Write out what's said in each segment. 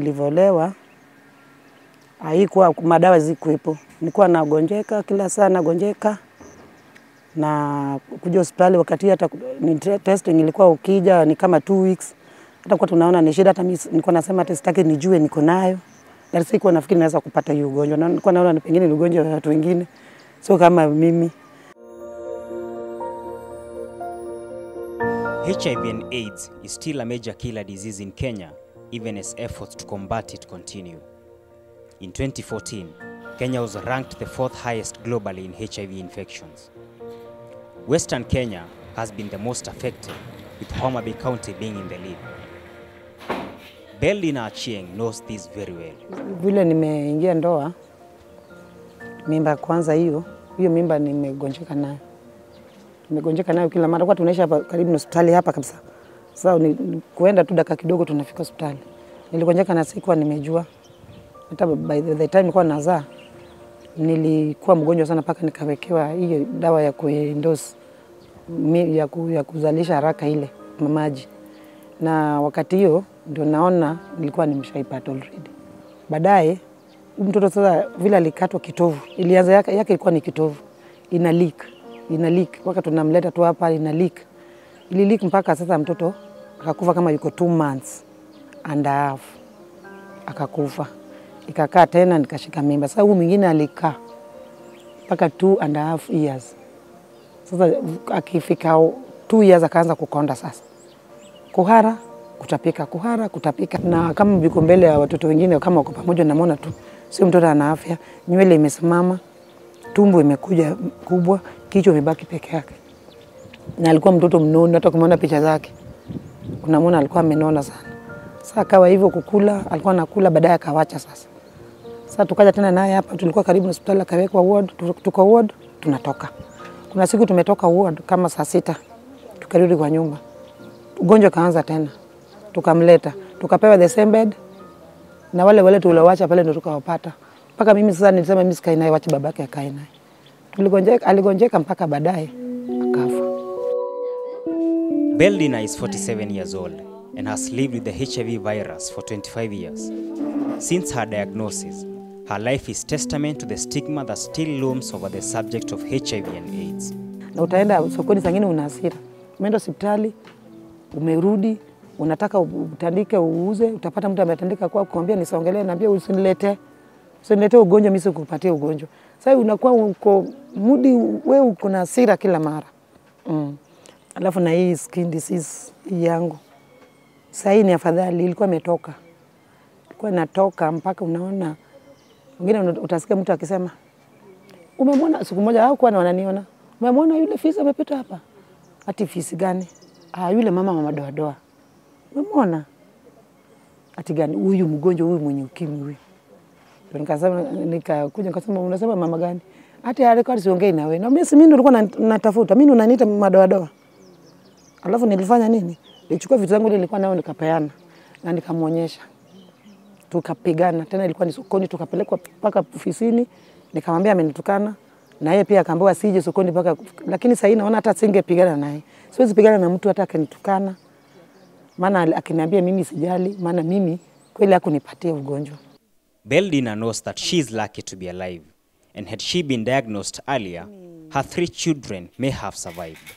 Nilivyolewa haikuwa madawa zikuwepo. Nilikuwa nagonjeka kila saa, nagonjeka na kuja hospitali wakati hata testing ilikuwa ukija ni kama 2 weeks. Hata kwa tunaona ni shida, hata mimi nilikuwa nasema hata sitaki nijue niko nayo. Na sikuwa nafikiri naweza kupata hiyo ugonjwa. Na nilikuwa naona ni pengine ni ugonjwa wa watu wengine. Sio kama mimi. HIV and AIDS is still a major killer disease in Kenya, even as efforts to combat it continue. In 2014, Kenya was ranked the 4th highest globally in HIV infections. Western Kenya has been the most affected, with Homabay County being in the lead. Beldina Achieng knows this very well. Vile nimeingia ndoa, mimba kwanza hiyo mimba nimegonjeka nayo. Nimegonjeka nayo kila mara, kwa tunaishi hapa karibu na hospitali hapa kabisa. Sasa ni kuenda tu dakika kidogo tunafika hospitali. Niligonjeka na sikuwa nimejua. Hata by the time nilikuwa nazaa nilikuwa mgonjwa sana paka nikawekewa hiyo dawa ya kuendose ya kuzalisha haraka ile maji. Na wakati hiyo ndio naona nilikuwa nimeshaipata already. Baadaye mtoto sasa vile alikatwa kitovu, ilianza yake ilikuwa ni kitovu. Ina leak. Wakati tunamleta tu hapa ina leak. Ili leak mpaka sasa mtoto akakufa kama yuko 2 months and a half. Akakufa. Ikakaa tena nikashika mimba. Sasa huyu mwingine alikaa mpaka 2.5 years. Sasa akifika 2 years akaanza kukonda sasa. Kuhara, kutapika. Na kama biko mbele ya watoto wengine kama wako pamoja namuona tu sio mtoto ana afya, nywele imesimama, tumbo imekuja kubwa, kichwa imebaki peke yake. Na alikuwa mtoto mnono, hata kumeona picha zake unamwona alikuwa amenona sana. Sasa akawa hivyo kukula, alikuwa anakula baadaye akawacha sasa. Sasa tukaja tena naye hapa, tulikuwa karibu na hospitali, akawekwa ward, tuko ward, tunatoka. Kuna siku tumetoka ward kama saa 6, tukarudi kwa nyumba. Ugonjwa kaanza tena. Tukamleta, tukapewa the same bed, na wale tuliwacha pale ndio tukawapata. Mpaka mimi sasa nilisema mimi sikai naye, wacha babake akae naye. Aligonjeka mpaka baadaye akafa. Beldina is 47 years old and has lived with the HIV virus for 25 years. Since her diagnosis, her life is testament to the stigma that still looms over the subject of HIV and AIDS. Na utaenda sokoni sangine una hasira. Umeenda hospitali, umerudi, unataka utandike uuze, utapata mtu ametandika kwa kuambia nisongelee, naambia usiniletee ugonjwa, mimi sikupatia ugonjwa. Sasa unakuwa uko mudi, wewe uko na hasira kila mara. Alafu na hii skin disease yangu sasa hii ni afadhali, ilikuwa imetoka. Ilikuwa inatoka mpaka unaona wengine utasikia mtu akisema umemwona, siku moja hao kwa wananiona, umemwona yule fisi amepita hapa. Ati fisi gani? Yule mama doa. Umemwona? Ati gani? Huyu mgonjwa huyu mwenye ukimwi huyu. Nikasema nikasema unasema mama gani? Ati alikuwa siongei na wewe. Na mimi nilikuwa natafuta. Mimi unaniita madoa. Alafu nilifanya nini? Nilichukua vitu zangu nilikuwa nayo nikapeana na nikamuonyesha. Tukapigana. Tena ilikuwa ni sokoni, tukapelekwa paka ofisini, nikamwambia amenitukana. Na yeye pia akaambiwa sije sokoni paka, lakini sasa naona hata singepigana naye. Siwezi pigana na mtu hata akinitukana. Maana akiniambia mimi sijali, maana mimi kweli hakunipatia ugonjwa. Beldina knows that she is lucky to be alive, and had she been diagnosed earlier, her 3 children may have survived.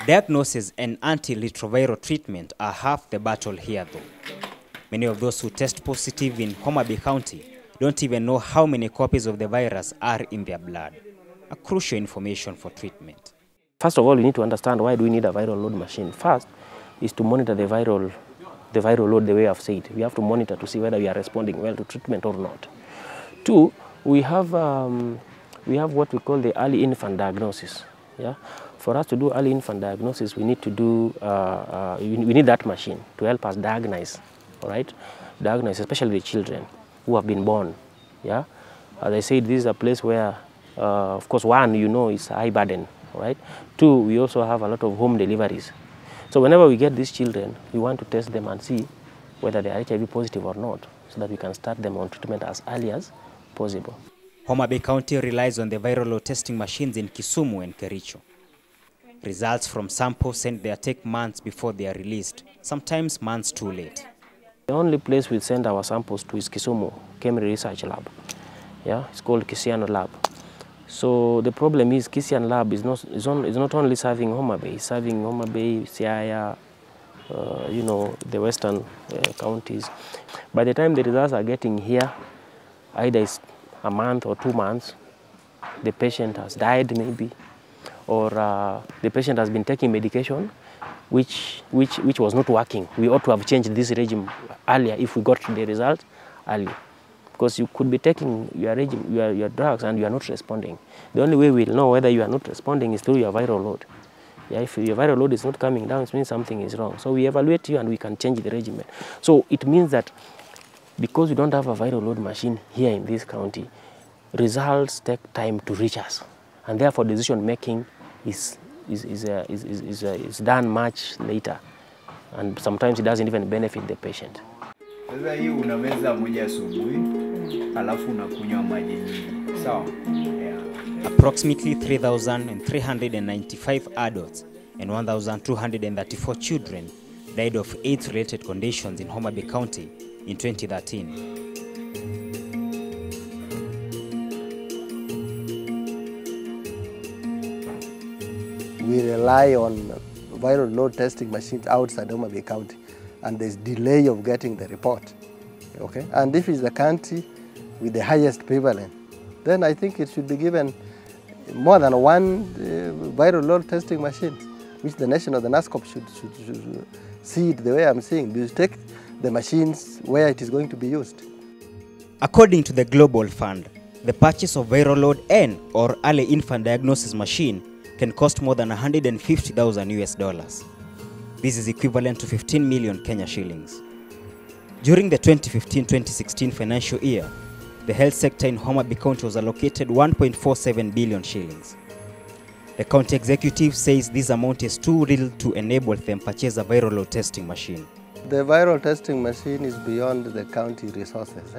Diagnosis and anti-retroviral treatment are half the battle here though. Many of those who test positive in Homabay County don't even know how many copies of the virus are in their blood. A crucial information for treatment. First of all, we need to understand why do we need a viral load machine. First is to monitor the viral load the way I've said. We have to monitor to see whether we are responding well to treatment or not. 2, we have what we call the early infant diagnosis. Yeah? For us to do early infant diagnosis, we need to do we need that machine to help us diagnose, all right? Diagnose especially the children who have been born. Yeah? As I said, this is a place where, of course, 1, is high burden, all right? 2, we also have a lot of home deliveries. So whenever we get these children, we want to test them and see whether they are HIV positive or not, so that we can start them on treatment as early as possible. Homabay County relies on the viral load testing machines in Kisumu and Kericho. Results from samples sent there take months before they are released, sometimes months too late. The only place we send our samples to is Kisumu Chemistry Research Lab. Yeah, it's called Kisiano Lab. So the problem is Kisian Lab is not only serving Homabay, it's serving Homabay, Siaya, you know, the western counties. By the time the results are getting here, either it's a month or 2 months, the patient has died maybe, or the patient has been taking medication which was not working. We ought to have changed this regime earlier if we got the result earlier. Because you could be taking your drugs and you are not responding. The only way we'll know whether you are not responding is through your viral load. Yeah, if your viral load is not coming down, it means something is wrong. So we evaluate you and we can change the regimen. So it means that because we don't have a viral load machine here in this county, results take time to reach us. And therefore decision making is done much later. And sometimes it doesn't even benefit the patient. Sasa hii unameza moja asubuhi, alafu unakunywa maji nyingi. Sawa? Yeah. Approximately 3,395 adults and 1,234 children died of AIDS-related conditions in Homabay County in 2013. We rely on viral load testing machines outside Homabay County, and there's delay of getting the report. Okay, and if it's the county with the highest prevalence, then I think it should be given more than one viral load testing machine, which the national, the NASCOP should see it the way I'm seeing. You take the machines where it is going to be used. According to the Global Fund, the purchase of viral load N or early infant diagnosis machine can cost more than $150,000. This is equivalent to 15 million Kenya shillings. During the 2015-2016 financial year, the health sector in Homabay County was allocated 1.47 billion shillings. The county executive says this amount is too little to enable them purchase a viral load testing machine. The viral testing machine is beyond the county resources.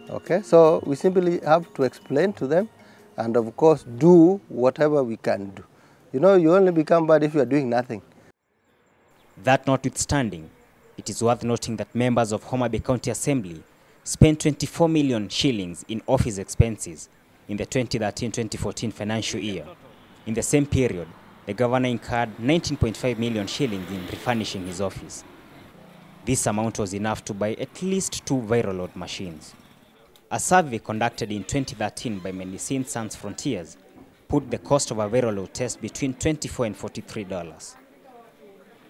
Okay, so we simply have to explain to them and of course do whatever we can do. You know, you only become bad if you are doing nothing. That notwithstanding, it is worth noting that members of Homabay County Assembly spent 24 million shillings in office expenses in the 2013-2014 financial year. In the same period, the governor incurred 19.5 million shillings in refurnishing his office. This amount was enough to buy at least 2 viral load machines. A survey conducted in 2013 by Medicine Sans Frontiers put the cost of a viral load test between $24 and $43.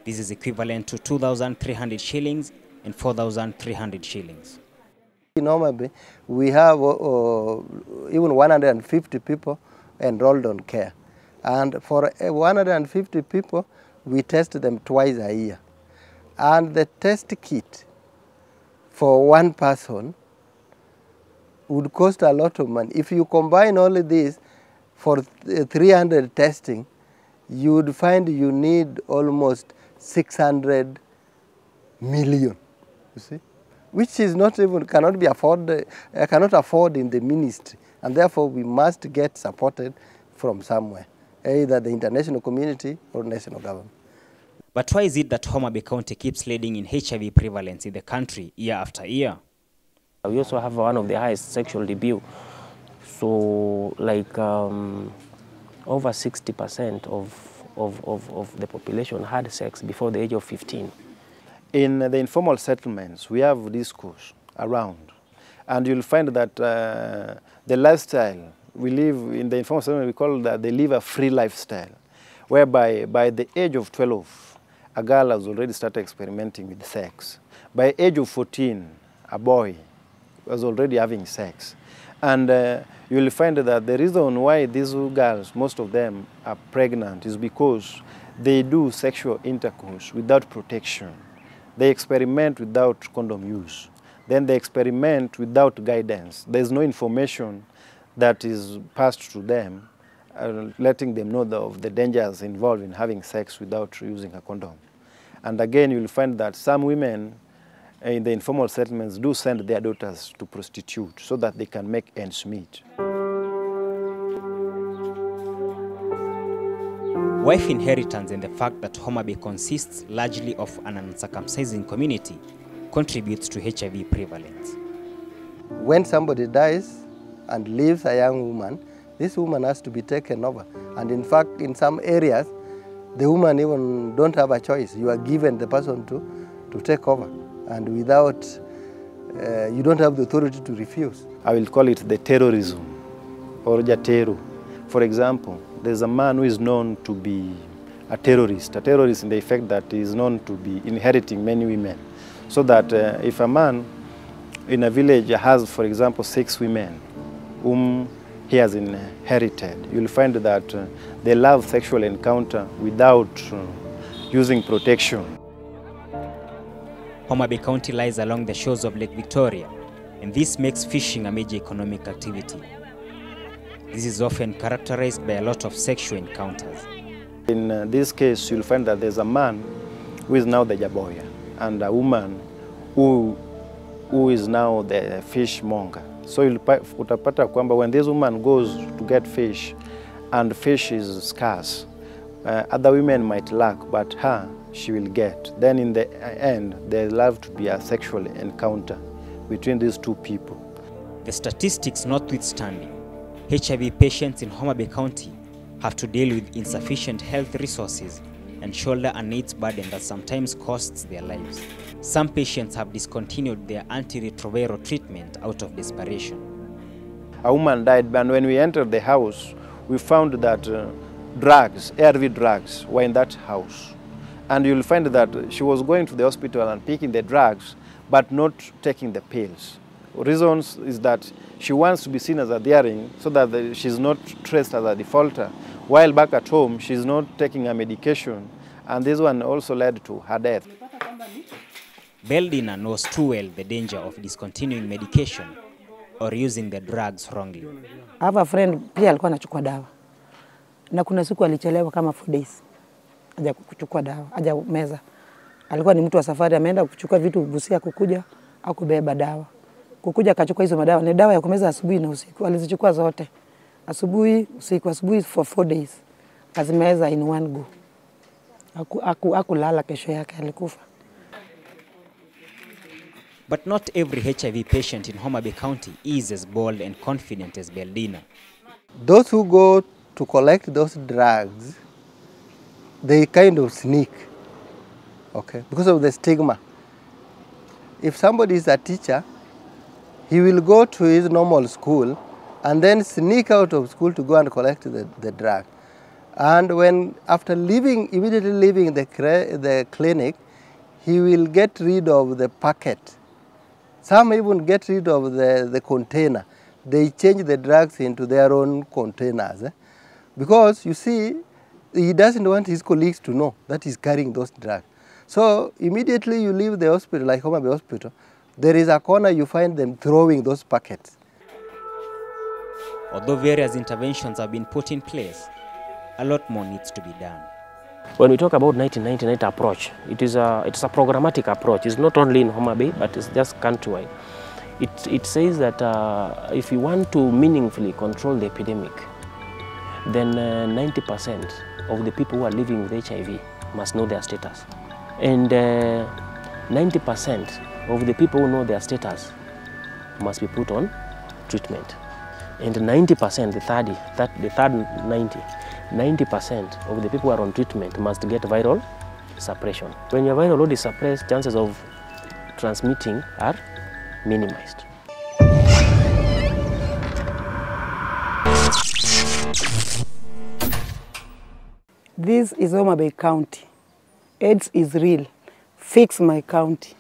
This is equivalent to 2,300 shillings and 4,300 shillings. In Homabay, we have even 150 people enrolled on care. And for 150 people, we test them twice a year. And the test kit for one person would cost a lot of money. If you combine all of this for 300 testing, you would find you need almost 600 million, you see, which is not even, cannot afford in the ministry, and therefore we must get supported from somewhere, either the international community or national government. But why is it that Homabay County keeps leading in HIV prevalence in the country year after year? We also have one of the highest sexual debut. So like over 60% of the population had sex before the age of 15. In the informal settlements, we have discourse around, and you'll find that the lifestyle we live in the informal settlement, we call that they live a free lifestyle, whereby by the age of 12, a girl has already started experimenting with sex. By age of 14, a boy was already having sex. And you'll find that the reason why these girls, most of them, are pregnant is because they do sexual intercourse without protection. They experiment without condom use. Then they experiment without guidance. There's no information that is passed to them, letting them know of the dangers involved in having sex without using a condom. And again, you'll find that some women in the informal settlements do send their daughters to prostitute so that they can make ends meet. Wife inheritance and the fact that Homabay consists largely of an uncircumcised community contributes to HIV prevalence. When somebody dies and leaves a young woman, this woman has to be taken over. And in fact, in some areas, the woman even don't have a choice. You are given the person to take over. And without, you don't have the authority to refuse. I will call it the terrorism, or jateru. For example, there's a man who is known to be a terrorist in the effect that he is known to be inheriting many women. So that if a man in a village has, for example, 6 women whom he has inherited, you'll find that they love sexual encounter without using protection. Homabay County lies along the shores of Lake Victoria, and this makes fishing a major economic activity. This is often characterized by a lot of sexual encounters. In this case, you'll find that there's a man who is now the jaboya and a woman who is now the fishmonger. So utapata kwamba when this woman goes to get fish and fish is scarce, other women might lack, but her, she will get. Then in the end, there'll have to be a sexual encounter between these two people. The statistics notwithstanding, HIV patients in Homabay County have to deal with insufficient health resources and shoulder an AIDS burden that sometimes costs their lives. Some patients have discontinued their anti-retroviral treatment out of desperation. A woman died, and when we entered the house, we found that drugs, ARV drugs, were in that house. And you'll find that she was going to the hospital and picking the drugs, but not taking the pills. Reasons is that she wants to be seen as a daring so that she's not traced as a defaulter, while back at home, she's not taking her medication, and this one also led to her death. Beldina knows too well the danger of discontinuing medication or using the drugs wrongly. I have a friend pia alikuwa anachukua dawa. Na kuna siku alichelewa kama 4 days. Haja kuchukua dawa, haja meza. Alikuwa ni mtu wa safari, ameenda kuchukua vitu Busia kukuja au kubeba dawa. Kukuja akachukua hizo madawa, ni dawa ya kumeza asubuhi na usiku. Alizichukua zote. Asubuhi, usiku, asubuhi for 4 days. Kazimeza in one go. Hakulala kesho yake alikufa. But not every HIV patient in Homabay County is as bold and confident as Beldina. Those who go to collect those drugs, they kind of sneak, okay, because of the stigma. If somebody is a teacher, he will go to his normal school and then sneak out of school to go and collect the drug. And when, after immediately leaving the clinic, he will get rid of the packet. Some even get rid of the container. They change the drugs into their own containers. Because, you see, he doesn't want his colleagues to know that he's carrying those drugs. So, immediately you leave the hospital, like Homabay Hospital, there is a corner you find them throwing those packets. Although various interventions have been put in place, a lot more needs to be done. When we talk about 1998 approach, it's a programmatic approach. It's not only in Homabay, but it's just countrywide. It says that if you want to meaningfully control the epidemic, then 90% of the people who are living with HIV must know their status. And 90% of the people who know their status must be put on treatment. And 90%, the third 90% of the people who are on treatment must get viral suppression. When your viral load is suppressed, chances of transmitting are minimized. This is Homabay County. AIDS is real. Fix my county.